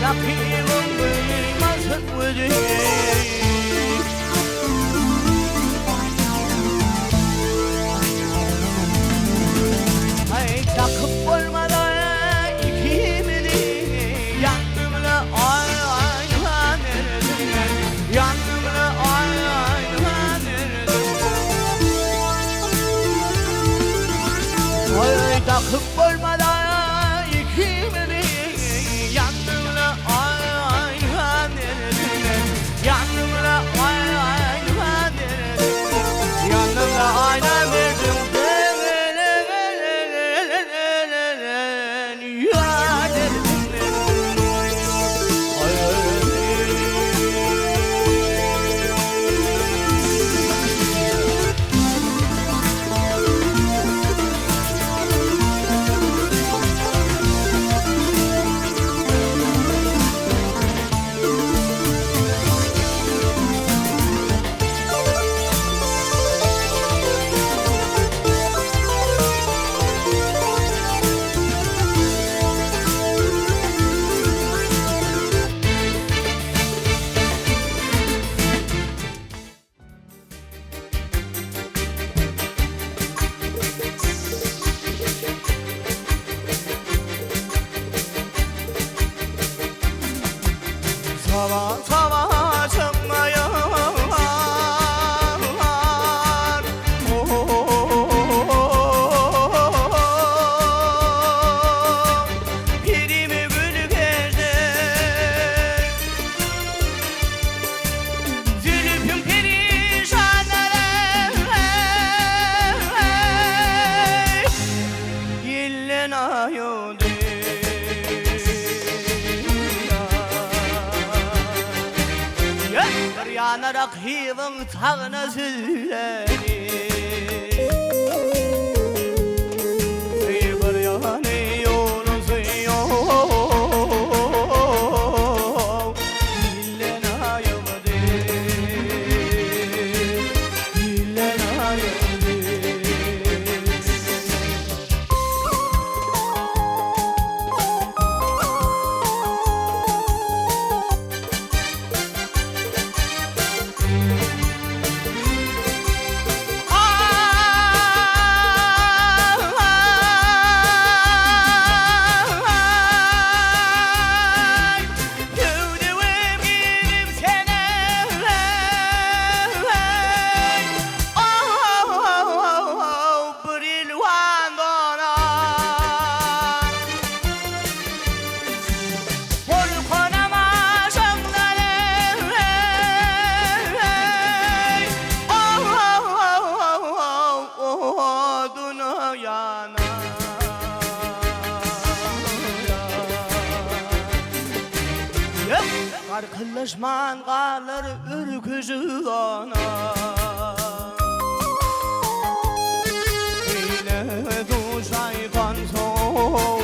rakibim bilmezsin Ay takıp olmadan ikimizi yanımda aynı neredesin yanımda aynı neredesin Ay takıp olmadan ikimizi yanımda aynı neredesin yanımda aynı neredesin yanımda aynı neredesin Sabah sabah çıkmıyor Pirimi gül gezdi Zülfüm perişanlara Yillen ayoldu Bir yana rakibin tağına sürüleri Bir yana yolu suyu Dillen ayıldı Dillen ayıldı Arkadaşman kalır ürkücü ana Yine duşay kan soğuk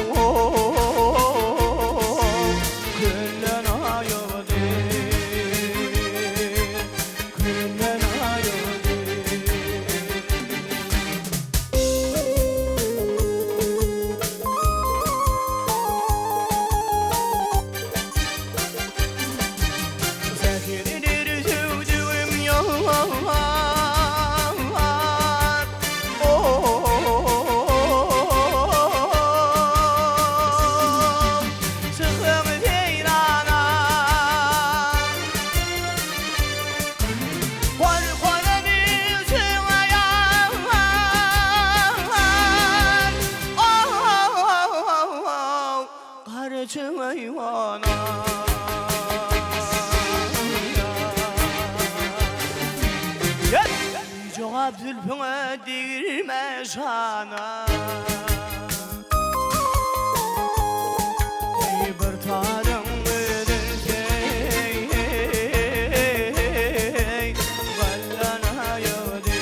Küllen ayıldı Küllen ayıldı Zülfüne değirme şana Ey bir tarım ödülsey Vallana yödü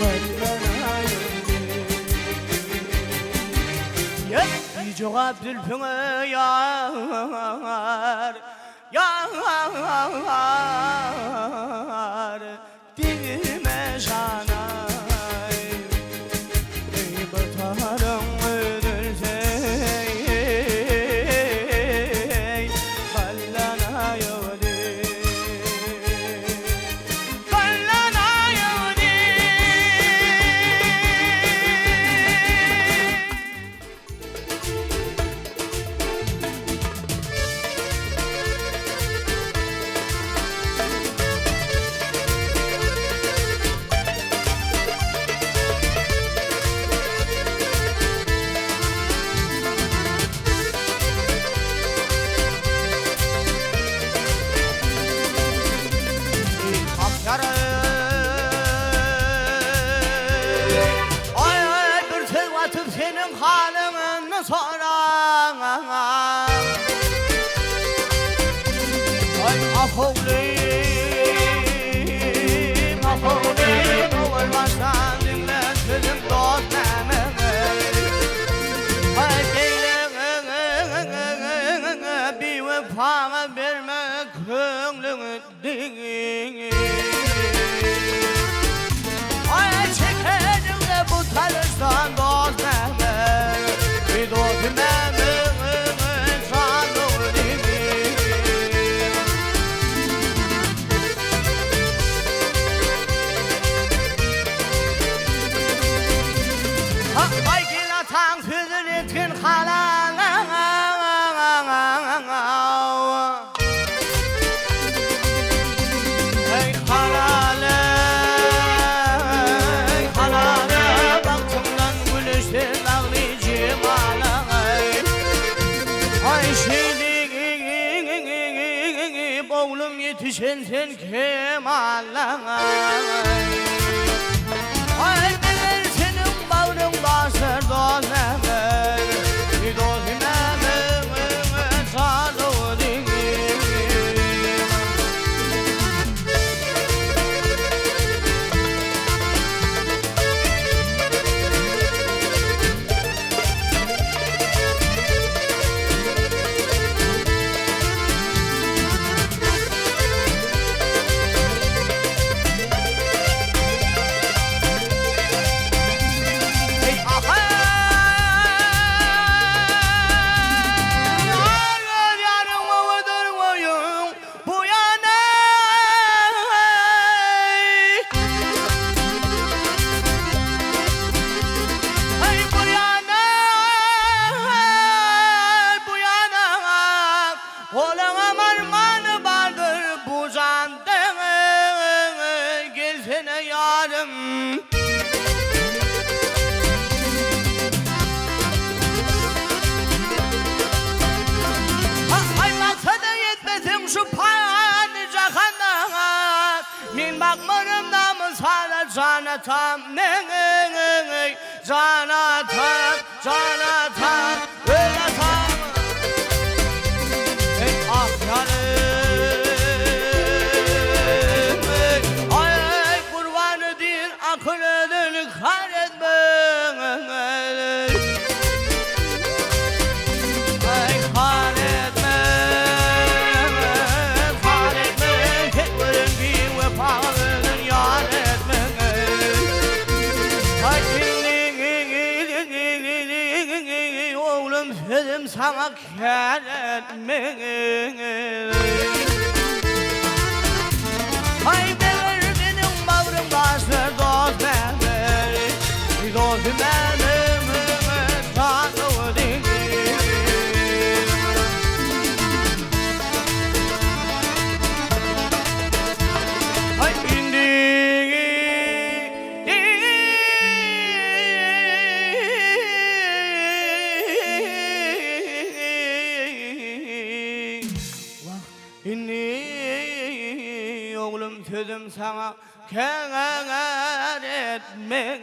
Vallana yödü Ey cevap zülfüne yar Yar Dilime şanay Ey batarım ölürse atıp senin halını soran. Ay afoleyim, afoleyim, olmazsan dinle sözüm dost Mehmet. Ay beyleme bir vefana verme könlünü değil. Ay çekerim de bu tanıştan dost Mehmet. Bir dost Mehmet sandım değil. Ay gilatan sözün etkin halan. Hey halale, halale, baktımdan gülüştün ağlayıcım ağlay. Ay şimdi oğlum yetişen sen kim ağlay. Ay neler senin bağrın basır dost Mehmet. Bir dost Mehmet sanı değil. Hey aha! Yar yarım ovadır boyum bu yana. Hey bu yana, bu yana. Olan armanı vardır bu canda. Gelsene yarım. Ay maksadı yetmesin şu panicakana. Min bakmırım namı sana canatam. Canatam, canatam, öyle tam. Hey ah yarım. Ay ay kurbanı değil aklını kahretme. Ay kahretme, kahretme. Heplerin bir vefalının yar etme. Ay oğlum sözüm sana kâr etme. Ay benim bağrım bastır dost Mehmet. Bir dost Mehmet sanı değil. Ay indi oğlum sözüm sana kâr etme.